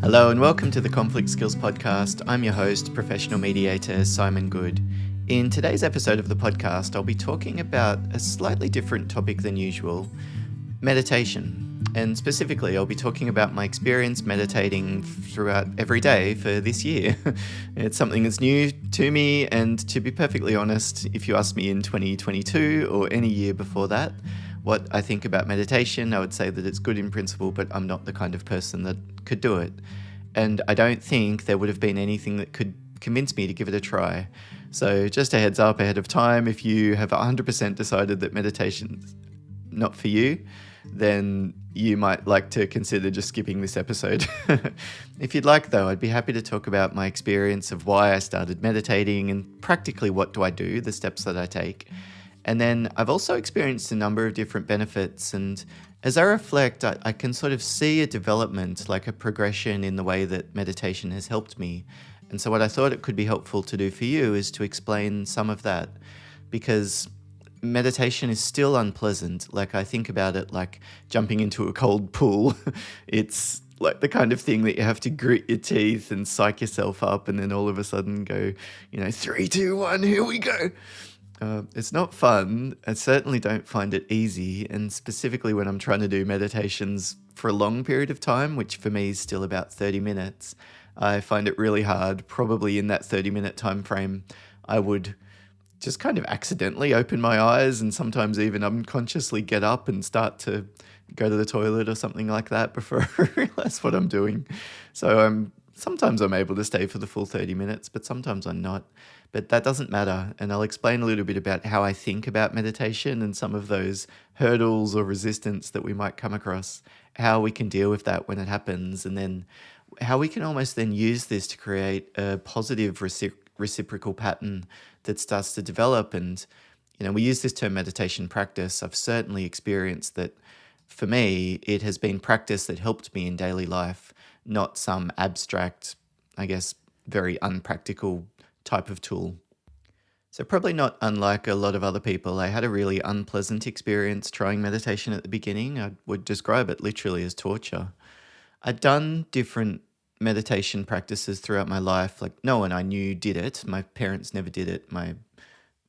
Hello and welcome to the Conflict Skills Podcast. I'm your host, professional mediator Simon Good. In today's episode of the podcast, I'll be talking about a slightly different topic than usual, meditation. And specifically, I'll be talking about my experience meditating throughout every day for this year. It's something that's new to me, and to be perfectly honest, if you asked me in 2022 or any year before that, what I think about meditation, I would say that it's good in principle, but I'm not the kind of person that could do it. And I don't think there would have been anything that could convince me to give it a try. So just a heads up ahead of time, if you have 100% decided that meditation's not for you, then you might like to consider just skipping this episode. If you'd like, though, I'd be happy to talk about my experience of why I started meditating and practically what do I do, the steps that I take. And then I've also experienced a number of different benefits, and as I reflect, I can sort of see a development, like a progression in the way that meditation has helped me. And so what I thought it could be helpful to do for you is to explain some of that, because meditation is still unpleasant. Like, I think about it like jumping into a cold pool. It's like the kind of thing that you have to grit your teeth and psych yourself up and then all of a sudden go, 3, 2, 1, here we go. It's not fun. I certainly don't find it easy, and specifically when I'm trying to do meditations for a long period of time, which for me is still about 30 minutes, I find it really hard. Probably in that 30-minute time frame, I would just kind of accidentally open my eyes and sometimes even unconsciously get up and start to go to the toilet or something like that before I realize what I'm doing. So sometimes I'm able to stay for the full 30 minutes, but sometimes I'm not. But that doesn't matter, and I'll explain a little bit about how I think about meditation and some of those hurdles or resistance that we might come across, how we can deal with that when it happens, and then how we can almost then use this to create a positive reciprocal pattern that starts to develop. And, we use this term meditation practice. I've certainly experienced that for me, it has been practice that helped me in daily life, not some abstract, very unpractical type of tool. So probably not unlike a lot of other people, I had a really unpleasant experience trying meditation at the beginning. I would describe it literally as torture. I'd done different meditation practices throughout my life. Like, no one I knew did it. My parents never did it. My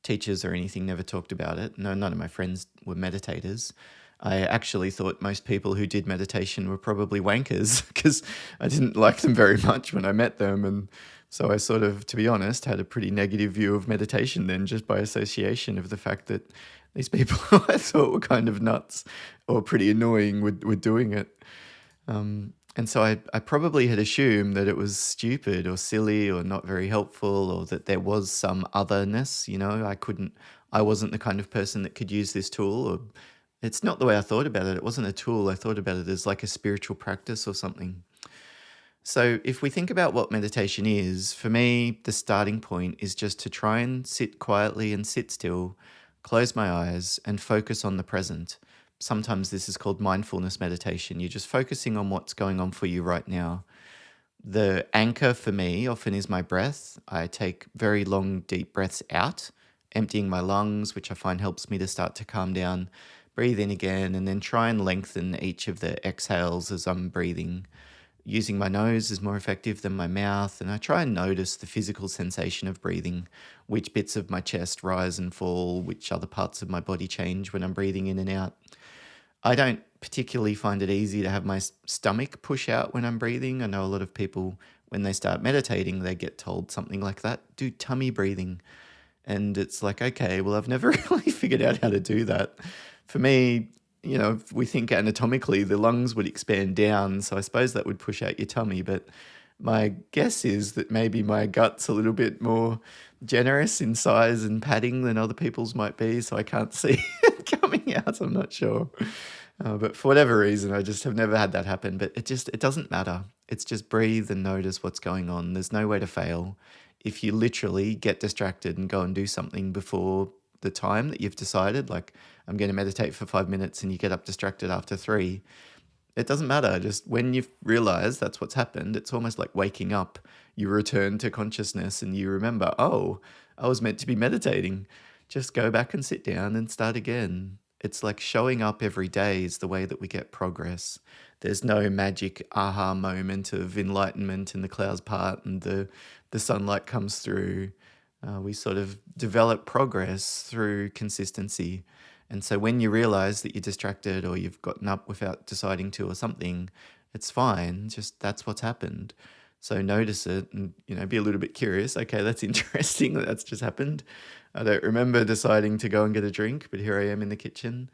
teachers or anything never talked about it. No, none of my friends were meditators. I actually thought most people who did meditation were probably wankers because I didn't like them very much when I met them. And so I sort of, to be honest, had a pretty negative view of meditation then, just by association of the fact that these people who I thought were kind of nuts or pretty annoying were doing it. And so I probably had assumed that it was stupid or silly or not very helpful, or that there was some otherness, I wasn't the kind of person that could use this tool. Or it's not the way I thought about it. It wasn't a tool. I thought about it as like a spiritual practice or something. So if we think about what meditation is, for me, the starting point is just to try and sit quietly and sit still, close my eyes and focus on the present. Sometimes this is called mindfulness meditation. You're just focusing on what's going on for you right now. The anchor for me often is my breath. I take very long, deep breaths out, emptying my lungs, which I find helps me to start to calm down. Breathe in again, and then try and lengthen each of the exhales as I'm breathing. Using my nose is more effective than my mouth, and I try and notice the physical sensation of breathing, which bits of my chest rise and fall, which other parts of my body change when I'm breathing in and out. I don't particularly find it easy to have my stomach push out when I'm breathing. I know a lot of people, when they start meditating, they get told something like that, do tummy breathing. And it's like, okay, well, I've never really figured out how to do that. For me, if we think anatomically, the lungs would expand down, so I suppose that would push out your tummy. But my guess is that maybe my gut's a little bit more generous in size and padding than other people's might be, so I can't see it coming out. I'm not sure. But for whatever reason, I just have never had that happen. But it doesn't matter. It's just breathe and notice what's going on. There's no way to fail. If you literally get distracted and go and do something before the time that you've decided, like I'm going to meditate for 5 minutes, and you get up distracted after 3, it doesn't matter. Just when you realize that's what's happened, it's almost like waking up. You return to consciousness and you remember, oh, I was meant to be meditating. Just go back and sit down and start again. It's like showing up every day is the way that we get progress. There's no magic aha moment of enlightenment and the clouds part and the sunlight comes through. We sort of develop progress through consistency. And so when you realize that you're distracted or you've gotten up without deciding to or something, it's fine. Just that's what's happened. So notice it and, be a little bit curious. Okay, that's interesting that that's just happened. I don't remember deciding to go and get a drink, but here I am in the kitchen.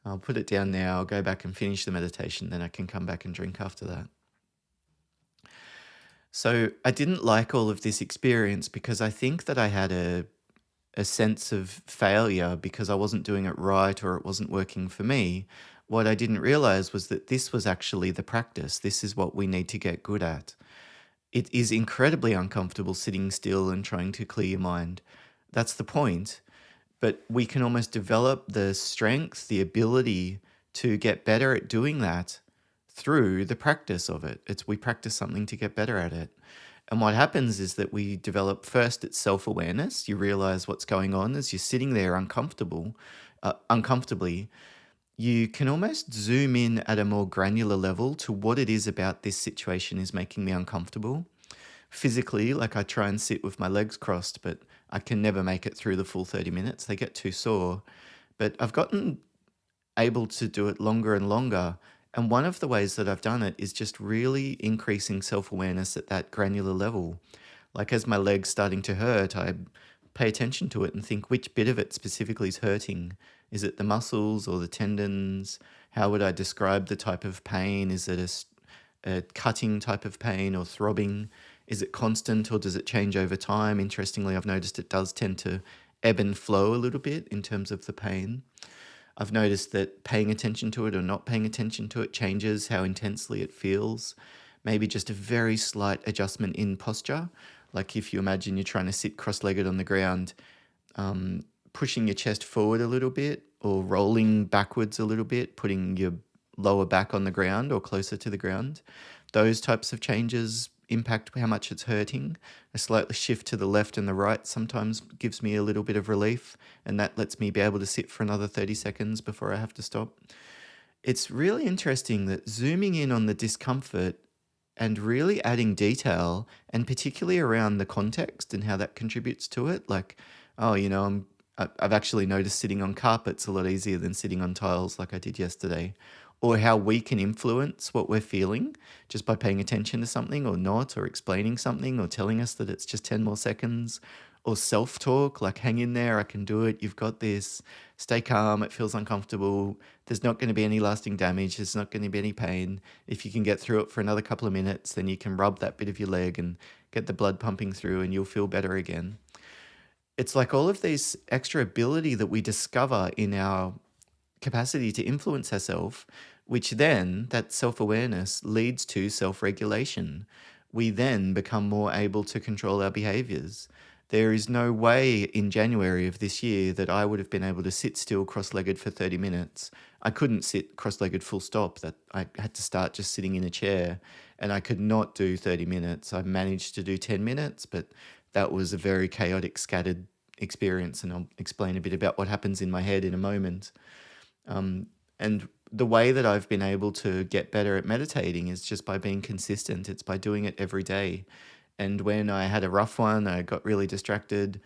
I'll put it down now. I'll go back and finish the meditation. Then I can come back and drink after that. So I didn't like all of this experience because I think that I had a sense of failure because I wasn't doing it right or it wasn't working for me. What I didn't realize was that this was actually the practice. This is what we need to get good at. It is incredibly uncomfortable sitting still and trying to clear your mind. That's the point. But we can almost develop the strength, the ability to get better at doing that through the practice of it. We practice something to get better at it. And what happens is that we develop first it's self-awareness. You realize what's going on as you're sitting there uncomfortably. You can almost zoom in at a more granular level to what it is about this situation is making me uncomfortable. Physically, like I try and sit with my legs crossed, but I can never make it through the full 30 minutes. They get too sore. But I've gotten able to do it longer and longer. And one of the ways that I've done it is just really increasing self-awareness at that granular level. Like as my leg's starting to hurt, I pay attention to it and think which bit of it specifically is hurting. Is it the muscles or the tendons? How would I describe the type of pain? Is it a cutting type of pain or throbbing? Is it constant or does it change over time? Interestingly, I've noticed it does tend to ebb and flow a little bit in terms of the pain. I've noticed that paying attention to it or not paying attention to it changes how intensely it feels. Maybe just a very slight adjustment in posture. Like if you imagine you're trying to sit cross-legged on the ground, pushing your chest forward a little bit or rolling backwards a little bit, putting your lower back on the ground or closer to the ground. Those types of changes impact how much it's hurting. A slight shift to the left and the right sometimes gives me a little bit of relief, and that lets me be able to sit for another 30 seconds before I have to stop. It's really interesting that zooming in on the discomfort and really adding detail, and particularly around the context and how that contributes to it, like, I've actually noticed sitting on carpet's a lot easier than sitting on tiles like I did yesterday. Or how we can influence what we're feeling just by paying attention to something or not, or explaining something or telling us that it's just 10 more seconds, or self-talk, like hang in there, I can do it, you've got this, stay calm, it feels uncomfortable, there's not going to be any lasting damage, there's not going to be any pain. If you can get through it for another couple of minutes, then you can rub that bit of your leg and get the blood pumping through and you'll feel better again. It's like all of these extra ability that we discover in our capacity to influence ourselves, which then, that self-awareness leads to self-regulation. We then become more able to control our behaviors. There is no way in January of this year that I would have been able to sit still cross-legged for 30 minutes. I couldn't sit cross-legged full stop. That I had to start just sitting in a chair, and I could not do 30 minutes. I managed to do 10 minutes, but that was a very chaotic, scattered experience, and I'll explain a bit about what happens in my head in a moment. And the way that I've been able to get better at meditating is just by being consistent. It's by doing it every day. And when I had a rough one, I got really distracted.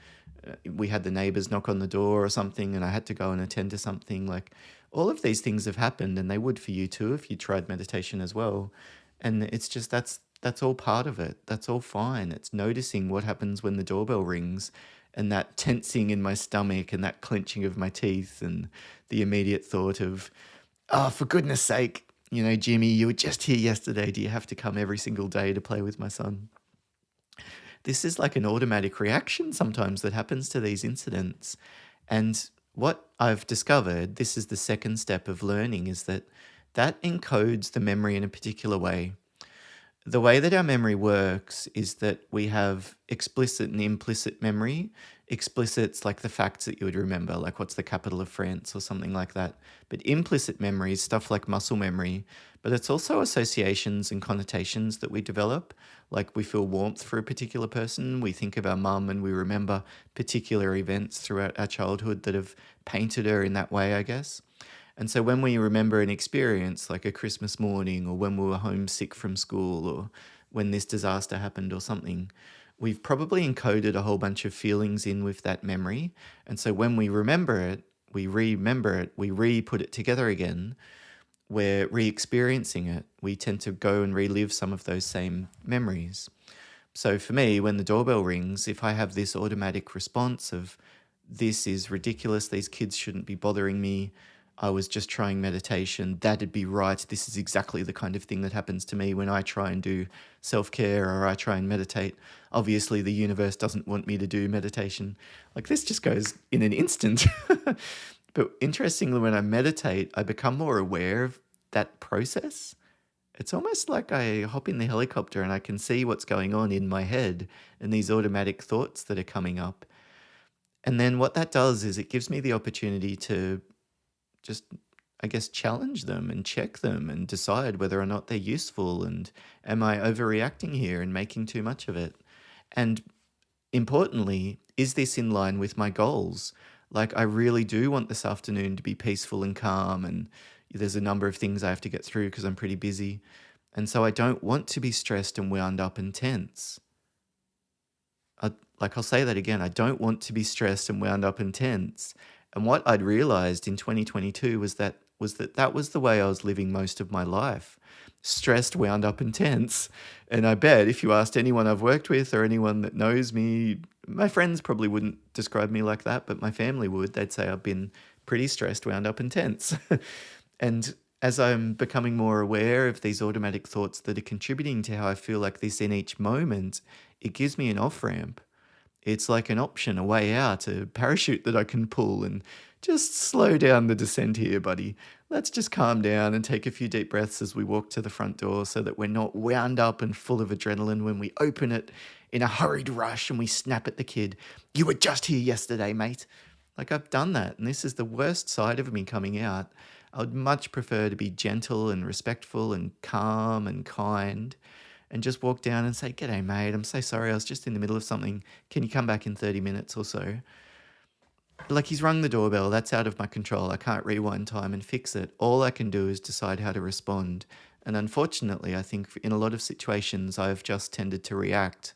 We had the neighbors knock on the door or something, and I had to go and attend to something. Like all of these things have happened, and they would for you too if you tried meditation as well. And it's just that's all part of it. That's all fine. It's noticing what happens when the doorbell rings, and that tensing in my stomach and that clenching of my teeth and the immediate thought of, oh, for goodness sake, Jimmy, you were just here yesterday. Do you have to come every single day to play with my son? This is like an automatic reaction sometimes that happens to these incidents. And what I've discovered, this is the second step of learning, is that encodes the memory in a particular way. The way that our memory works is that we have explicit and implicit memory. Explicit's like the facts that you would remember, like what's the capital of France or something like that. But implicit memory is stuff like muscle memory, but it's also associations and connotations that we develop. Like we feel warmth for a particular person, we think of our mum and we remember particular events throughout our childhood that have painted her in that way, I guess. And so when we remember an experience like a Christmas morning, or when we were homesick from school, or when this disaster happened or something, we've probably encoded a whole bunch of feelings in with that memory. And so when we remember it, we remember it, we re-put it together again, we're re-experiencing it. We tend to go and relive some of those same memories. So for me, when the doorbell rings, if I have this automatic response of, this is ridiculous, these kids shouldn't be bothering me, I was just trying meditation, that'd be right, this is exactly the kind of thing that happens to me when I try and do self-care or I try and meditate. Obviously, the universe doesn't want me to do meditation. Like, this just goes in an instant. But interestingly, when I meditate, I become more aware of that process. It's almost like I hop in the helicopter and I can see what's going on in my head and these automatic thoughts that are coming up. And then what that does is it gives me the opportunity to just, I guess, challenge them and check them and decide whether or not they're useful, and am I overreacting here and making too much of it? And importantly, is this in line with my goals? Like, I really do want this afternoon to be peaceful and calm, and there's a number of things I have to get through because I'm pretty busy. And so I don't want to be stressed and wound up and tense. I'll say that again. I don't want to be stressed and wound up and tense. And what I'd realized in 2022 was that was the way I was living most of my life. Stressed, wound up and tense. And I bet if you asked anyone I've worked with or anyone that knows me, my friends probably wouldn't describe me like that, but my family would. They'd say I've been pretty stressed, wound up and tense. And as I'm becoming more aware of these automatic thoughts that are contributing to how I feel like this in each moment, it gives me an off-ramp. It's like an option, a way out, a parachute that I can pull and just slow down the descent here, buddy. Let's just calm down and take a few deep breaths as we walk to the front door so that we're not wound up and full of adrenaline when we open it in a hurried rush and we snap at the kid. You were just here yesterday, mate. Like, I've done that, and this is the worst side of me coming out. I would much prefer to be gentle and respectful and calm and kind, and just walk down and say, "G'day, mate, I'm so sorry, I was just in the middle of something. Can you come back in 30 minutes or so?" Like, he's rung the doorbell, that's out of my control. I can't rewind time and fix it. All I can do is decide how to respond. And unfortunately, I think in a lot of situations, I've just tended to react.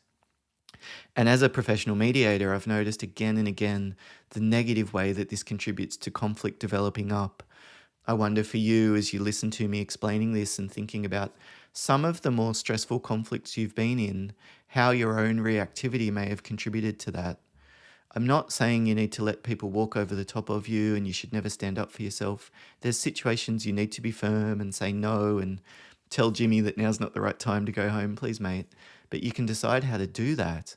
And as a professional mediator, I've noticed again and again the negative way that this contributes to conflict developing up. I wonder for you, as you listen to me explaining this and thinking about some of the more stressful conflicts you've been in, how your own reactivity may have contributed to that. I'm not saying you need to let people walk over the top of you and you should never stand up for yourself. There's situations you need to be firm and say no and tell Jimmy that now's not the right time to go home, please, mate. But you can decide how to do that,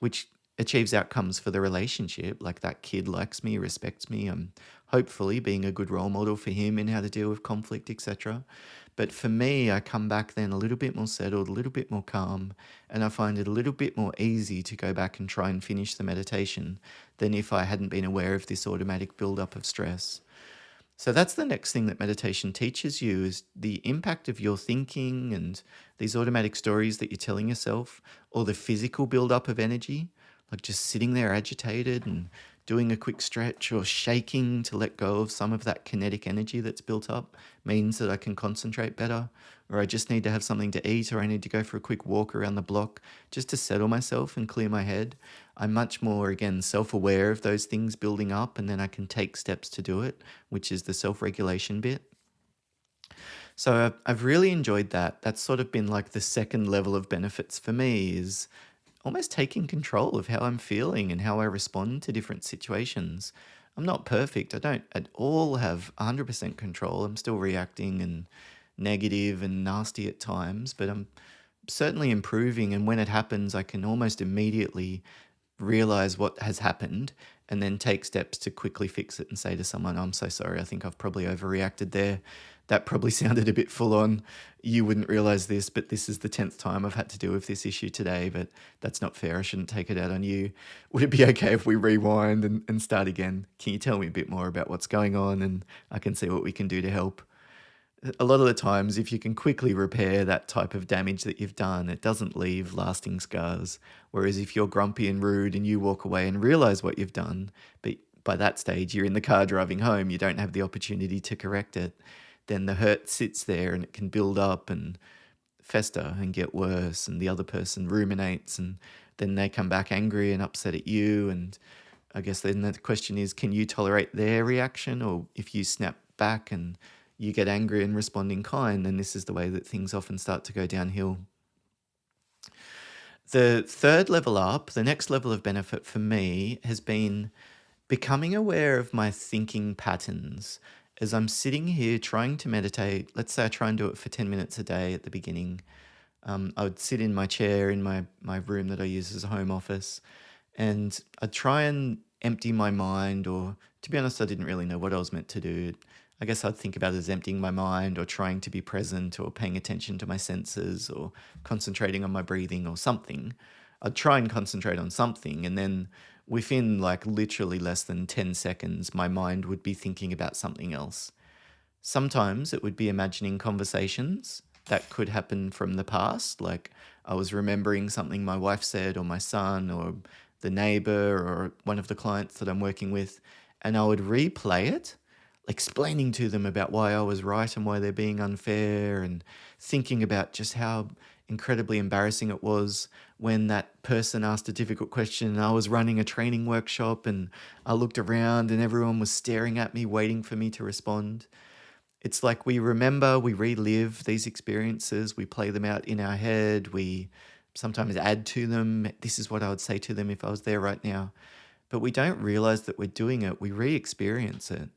which achieves outcomes for the relationship, like that kid likes me, respects me, I'm hopefully being a good role model for him in how to deal with conflict, etc. But for me, I come back then a little bit more settled, a little bit more calm, and I find it a little bit more easy to go back and try and finish the meditation than if I hadn't been aware of this automatic buildup of stress. So that's the next thing that meditation teaches you, is the impact of your thinking and these automatic stories that you're telling yourself, or the physical buildup of energy, like just sitting there agitated and doing a quick stretch or shaking to let go of some of that kinetic energy that's built up means that I can concentrate better, or I just need to have something to eat, or I need to go for a quick walk around the block just to settle myself and clear my head. I'm much more, again, self-aware of those things building up, and then I can take steps to do it, which is the self-regulation bit. So I've really enjoyed that. That's sort of been like the second level of benefits for me, is almost taking control of how I'm feeling and how I respond to different situations. I'm not perfect. I don't at all have 100% control. I'm still reacting and negative and nasty at times, but I'm certainly improving. And when it happens, I can almost immediately realize what has happened and then take steps to quickly fix it and say to someone, "I'm so sorry, I think I've probably overreacted there. That probably sounded a bit full on. You wouldn't realize this, but this is the 10th time I've had to deal with this issue today, but that's not fair. I shouldn't take it out on you. Would it be okay if we rewind and start again? Can you tell me a bit more about what's going on, and I can see what we can do to help?" A lot of the times, if you can quickly repair that type of damage that you've done, it doesn't leave lasting scars. Whereas if you're grumpy and rude and you walk away and realize what you've done, but by that stage, you're in the car driving home, you don't have the opportunity to correct it, then the hurt sits there and it can build up and fester and get worse, and the other person ruminates, and then they come back angry and upset at you. And I guess then the question is, can you tolerate their reaction? Or if you snap back and you get angry and respond in kind, then this is the way that things often start to go downhill. The third level up, the next level of benefit for me, has been becoming aware of my thinking patterns. As I'm sitting here trying to meditate, let's say I try and do it for 10 minutes a day at the beginning. I would sit in my chair in my room that I use as a home office, and I'd try and empty my mind, or to be honest, I didn't really know what I was meant to do. I guess I'd think about it as emptying my mind, or trying to be present, or paying attention to my senses, or concentrating on my breathing or something. I'd try and concentrate on something, and then within like literally less than 10 seconds, my mind would be thinking about something else. Sometimes it would be imagining conversations that could happen from the past, like I was remembering something my wife said, or my son, or the neighbor, or one of the clients that I'm working with, and I would replay it, explaining to them about why I was right and why they're being unfair, and thinking about just how incredibly embarrassing it was when that person asked a difficult question and I was running a training workshop and I looked around and everyone was staring at me, waiting for me to respond. It's like we remember, we relive these experiences, we play them out in our head, we sometimes add to them. This is what I would say to them if I was there right now. But we don't realize that we're doing it, we re-experience it.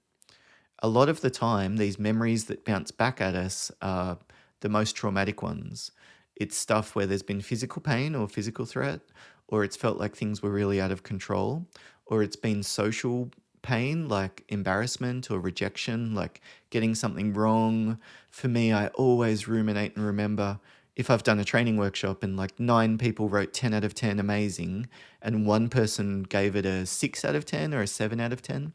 A lot of the time, these memories that bounce back at us are the most traumatic ones. It's stuff where there's been physical pain or physical threat, or it's felt like things were really out of control, or it's been social pain like embarrassment or rejection, like getting something wrong. For me, I always ruminate and remember if I've done a training workshop and like 9 people wrote 10 out of 10 amazing, and one person gave it a 6 out of 10 or a 7 out of 10.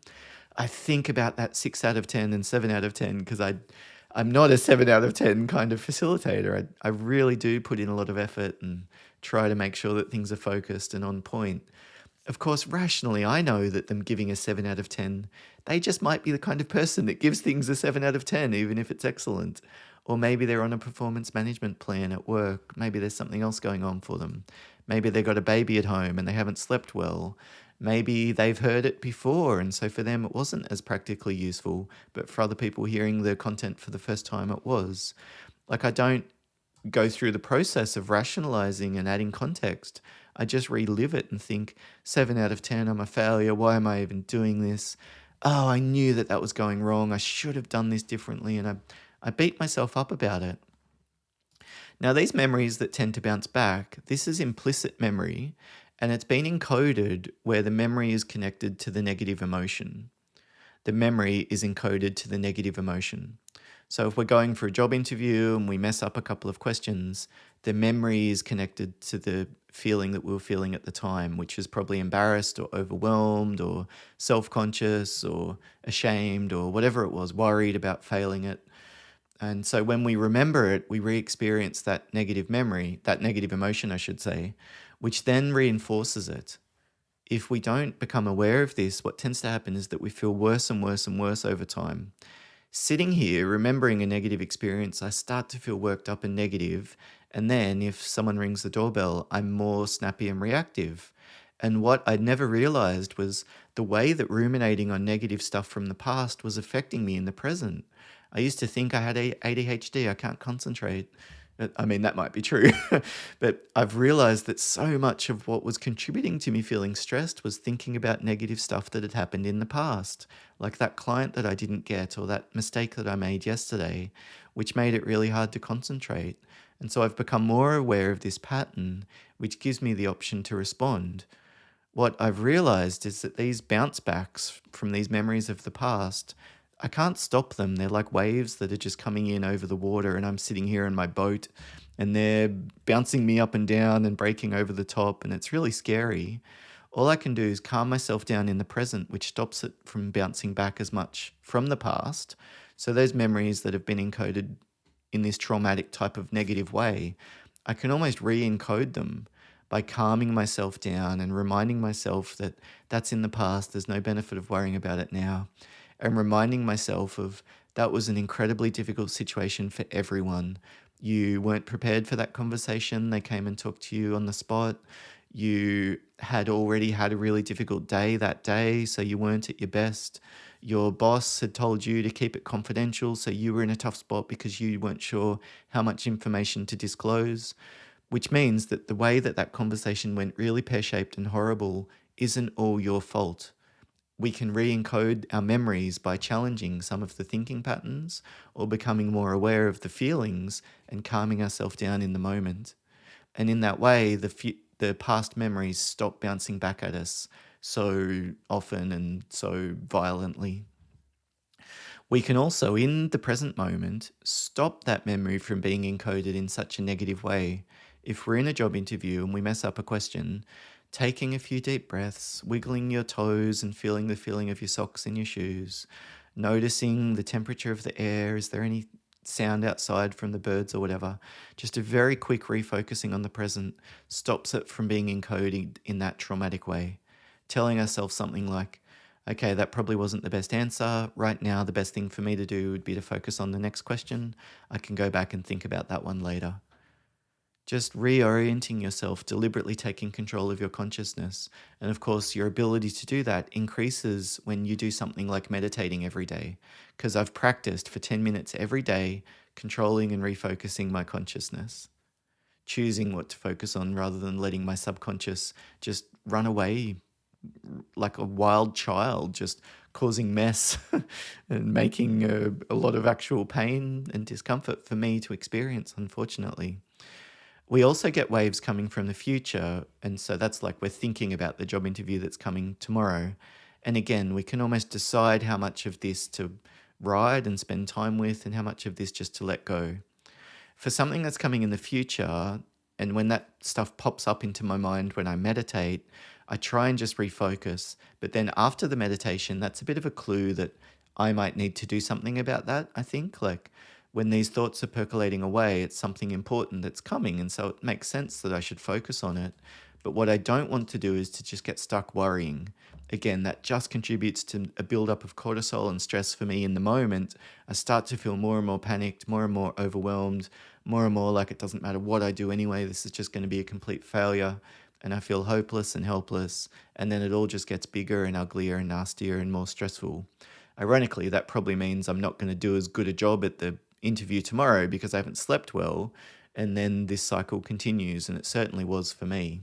I think about that 6 out of 10 and 7 out of 10 because I'm not a 7 out of 10 kind of facilitator. I really do put in a lot of effort and try to make sure that things are focused and on point. Of course, rationally, I know that them giving a 7 out of 10, they just might be the kind of person that gives things a 7 out of 10, even if it's excellent. Or maybe they're on a performance management plan at work. Maybe there's something else going on for them. Maybe they've got a baby at home and they haven't slept well. Maybe they've heard it before, and so for them it wasn't as practically useful, but for other people hearing the content for the first time, it was. Like, I don't go through the process of rationalizing and adding context. I just relive it and think, 7 out of 10, I'm a failure. Why am I even doing this? Oh, I knew that was going wrong. I should have done this differently. And I beat myself up about it. Now, these memories that tend to bounce back, this is implicit memory, and it's been encoded where the memory is connected to the negative emotion. The memory is encoded to the negative emotion. So if we're going for a job interview and we mess up a couple of questions, the memory is connected to the feeling that we were feeling at the time, which is probably embarrassed or overwhelmed or self-conscious or ashamed or whatever it was, worried about failing it. And so when we remember it, we re-experience that negative memory, that negative emotion, I should say, which then reinforces it. If we don't become aware of this, what tends to happen is that we feel worse and worse and worse over time. Sitting here, remembering a negative experience, I start to feel worked up and negative. And then if someone rings the doorbell, I'm more snappy and reactive. And what I'd never realized was the way that ruminating on negative stuff from the past was affecting me in the present. I used to think I had ADHD, I can't concentrate. I mean, that might be true, but I've realized that so much of what was contributing to me feeling stressed was thinking about negative stuff that had happened in the past, like that client that I didn't get or that mistake that I made yesterday, which made it really hard to concentrate. And so I've become more aware of this pattern, which gives me the option to respond. What I've realized is that these bounce backs from these memories of the past, I can't stop them. They're like waves that are just coming in over the water, and I'm sitting here in my boat and they're bouncing me up and down and breaking over the top, and it's really scary. All I can do is calm myself down in the present, which stops it from bouncing back as much from the past. So those memories that have been encoded in this traumatic type of negative way, I can almost re-encode them. by calming myself down and reminding myself that that's in the past, there's no benefit of worrying about it now, and reminding myself of that was an incredibly difficult situation for everyone. You weren't prepared for that conversation. They came and talked to you on the spot. You had already had a really difficult day that day, so you weren't at your best. Your boss had told you to keep it confidential, so you were in a tough spot because you weren't sure how much information to disclose, which means that the way that that conversation went really pear-shaped and horrible isn't all your fault. We can re-encode our memories by challenging some of the thinking patterns or becoming more aware of the feelings and calming ourselves down in the moment. And in that way, the past memories stop bouncing back at us so often and so violently. We can also, in the present moment, stop that memory from being encoded in such a negative way. If we're in a job interview and we mess up a question, taking a few deep breaths, wiggling your toes and feeling the feeling of your socks in your shoes, noticing the temperature of the air, is there any sound outside from the birds or whatever, just a very quick refocusing on the present stops it from being encoded in that traumatic way. Telling ourselves something like, okay, that probably wasn't the best answer. Right now, the best thing for me to do would be to focus on the next question. I can go back and think about that one later. Just reorienting yourself, deliberately taking control of your consciousness. And of course, your ability to do that increases when you do something like meditating every day. Because I've practiced for 10 minutes every day, controlling and refocusing my consciousness, choosing what to focus on rather than letting my subconscious just run away like a wild child, just causing mess and making a lot of actual pain and discomfort for me to experience, unfortunately. We also get waves coming from the future, and so that's like we're thinking about the job interview that's coming tomorrow. And again, we can almost decide how much of this to ride and spend time with and how much of this just to let go. For something that's coming in the future, and when that stuff pops up into my mind when I meditate, I try and just refocus. But then after the meditation, that's a bit of a clue that I might need to do something about that, I think. Like when these thoughts are percolating away, it's something important that's coming. And so it makes sense that I should focus on it. But what I don't want to do is to just get stuck worrying. Again, that just contributes to a buildup of cortisol and stress for me in the moment. I start to feel more and more panicked, more and more overwhelmed, more and more like it doesn't matter what I do anyway, this is just going to be a complete failure. And I feel hopeless and helpless. And then it all just gets bigger and uglier and nastier and more stressful. Ironically, that probably means I'm not going to do as good a job at the interview tomorrow because I haven't slept well. And then this cycle continues, and it certainly was for me.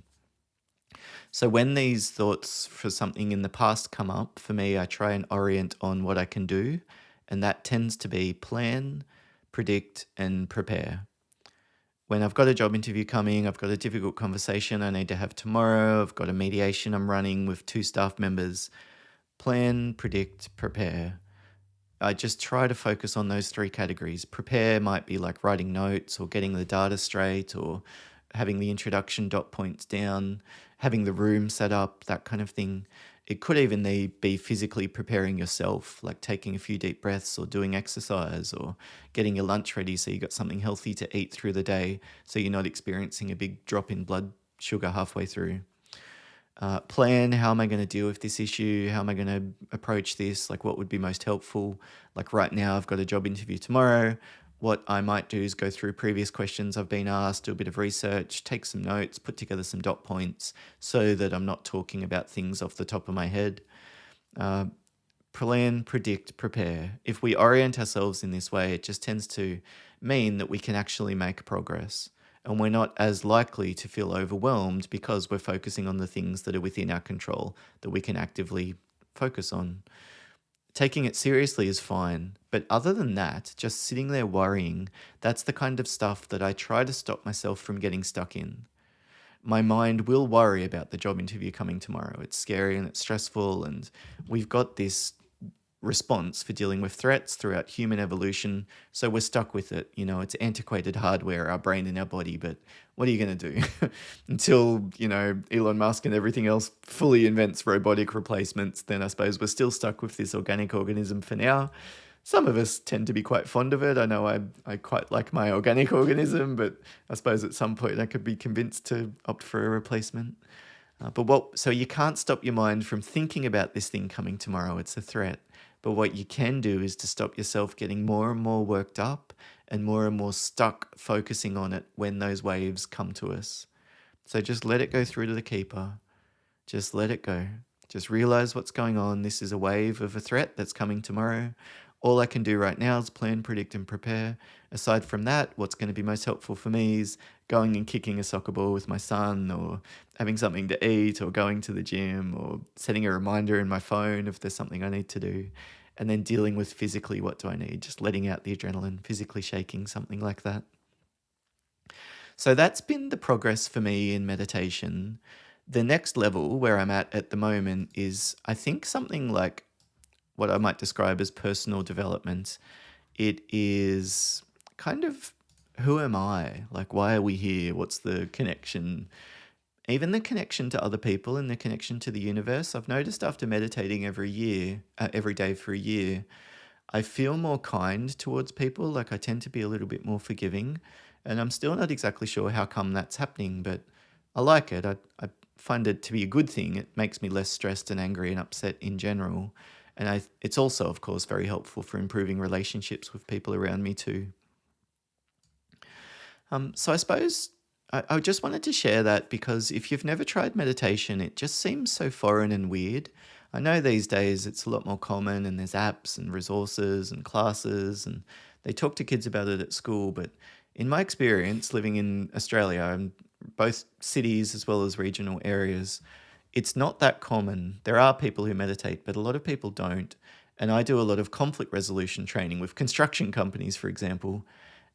So when these thoughts for something in the past come up, for me, I try and orient on what I can do. And that tends to be plan, predict, and prepare. When I've got a job interview coming, I've got a difficult conversation I need to have tomorrow, I've got a mediation I'm running with 2 staff members, plan, predict, prepare. I just try to focus on those 3 categories. Prepare might be like writing notes or getting the data straight or having the introduction dot points down, having the room set up, that kind of thing. It could even be physically preparing yourself, like taking a few deep breaths or doing exercise or getting your lunch ready so you got something healthy to eat through the day so you're not experiencing a big drop in blood sugar halfway through. Plan, how am I going to deal with this issue? How am I going to approach this? Like what would be most helpful? Like right now I've got a job interview tomorrow. What I might do is go through previous questions I've been asked, do a bit of research, take some notes, put together some dot points so that I'm not talking about things off the top of my head. Plan, predict, prepare. If we orient ourselves in this way, it just tends to mean that we can actually make progress. And we're not as likely to feel overwhelmed because we're focusing on the things that are within our control, that we can actively focus on. Taking it seriously is fine, but other than that, just sitting there worrying, that's the kind of stuff that I try to stop myself from getting stuck in. My mind will worry about the job interview coming tomorrow. It's scary and it's stressful, and we've got this response for dealing with threats throughout human evolution, so we're stuck with it. You know, it's antiquated hardware, our brain and our body, but what are you going to do? Until, Elon Musk and everything else fully invents robotic replacements, then I suppose we're still stuck with this organic organism for now. Some of us tend to be quite fond of it. I know I quite like my organic organism, but I suppose at some point I could be convinced to opt for a replacement. So you can't stop your mind from thinking about this thing coming tomorrow. It's a threat. But what you can do is to stop yourself getting more and more worked up and more stuck focusing on it when those waves come to us. So just let it go through to the keeper. Just let it go. Just realize what's going on. This is a wave of a threat that's coming tomorrow. All I can do right now is plan, predict, and prepare. Aside from that, what's going to be most helpful for me is going and kicking a soccer ball with my son, or having something to eat, or going to the gym, or setting a reminder in my phone if there's something I need to do. And then dealing with physically, what do I need? Just letting out the adrenaline, physically shaking, something like that. So that's been the progress for me in meditation. The next level where I'm at the moment is, I think, something like what I might describe as personal development. It is kind of, who am I? Like, why are we here? What's the connection? Even the connection to other people and the connection to the universe. I've noticed after meditating every day for a year, I feel more kind towards people. Like, I tend to be a little bit more forgiving, and I'm still not exactly sure how come that's happening, but I like it. I find it to be a good thing. It makes me less stressed and angry and upset in general. And it's also, of course, very helpful for improving relationships with people around me too. So I suppose I just wanted to share that, because if you've never tried meditation, it just seems so foreign and weird. I know these days it's a lot more common, and there's apps and resources and classes, and they talk to kids about it at school. But in my experience living in Australia, in both cities as well as regional areas, it's not that common. There are people who meditate, but a lot of people don't. And I do a lot of conflict resolution training with construction companies, for example.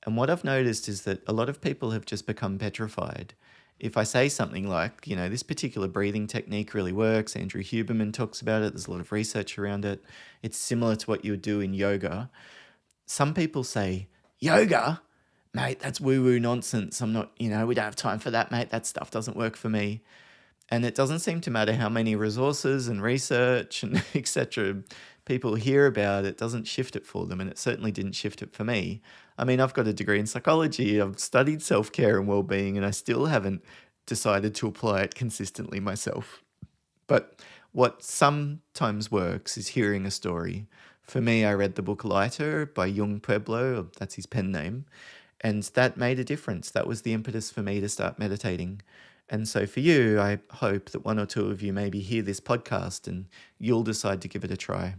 And what I've noticed is that a lot of people have just become petrified. If I say something like, this particular breathing technique really works, Andrew Huberman talks about it, there's a lot of research around it, it's similar to what you would do in yoga. Some people say, yoga? Mate, that's woo-woo nonsense. I'm not, we don't have time for that, mate. That stuff doesn't work for me. And it doesn't seem to matter how many resources and research and etc. people hear about, it doesn't shift it for them. And it certainly didn't shift it for me. I mean, I've got a degree in psychology, I've studied self-care and well-being, and I still haven't decided to apply it consistently myself. But what sometimes works is hearing a story. For me, I read the book Lighter by Jung Pueblo, that's his pen name, and that made a difference. That was the impetus for me to start meditating. And so for you, I hope that one or two of you maybe hear this podcast and you'll decide to give it a try.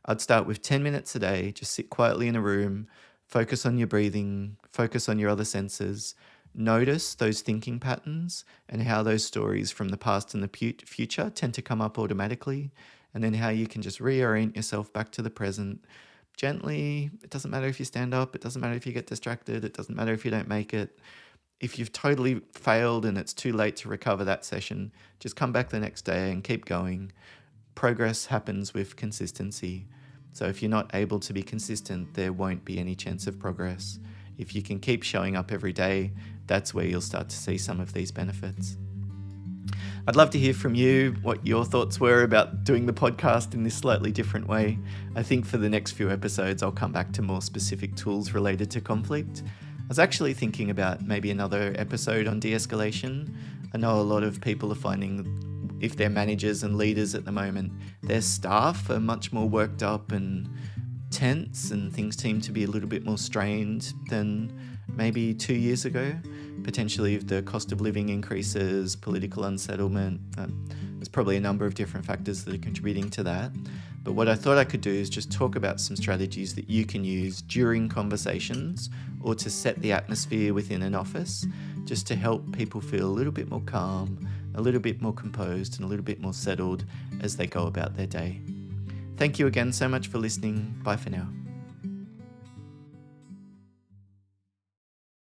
I'd start with 10 minutes a day, just sit quietly in a room, focus on your breathing, focus on your other senses, notice those thinking patterns and how those stories from the past and the future tend to come up automatically, and then how you can just reorient yourself back to the present gently. It doesn't matter if you stand up, it doesn't matter if you get distracted, it doesn't matter if you don't make it. If you've totally failed and it's too late to recover that session, just come back the next day and keep going. Progress happens with consistency. So if you're not able to be consistent, there won't be any chance of progress. If you can keep showing up every day, that's where you'll start to see some of these benefits. I'd love to hear from you what your thoughts were about doing the podcast in this slightly different way. I think for the next few episodes, I'll come back to more specific tools related to conflict. I was actually thinking about maybe another episode on de-escalation. I know a lot of people are finding, if they're managers and leaders at the moment, their staff are much more worked up and tense, and things seem to be a little bit more strained than maybe 2 years ago. Potentially if the cost of living increases, political unsettlement, there's probably a number of different factors that are contributing to that. But what I thought I could do is just talk about some strategies that you can use during conversations or to set the atmosphere within an office, just to help people feel a little bit more calm, a little bit more composed, and a little bit more settled as they go about their day. Thank you again so much for listening. Bye for now.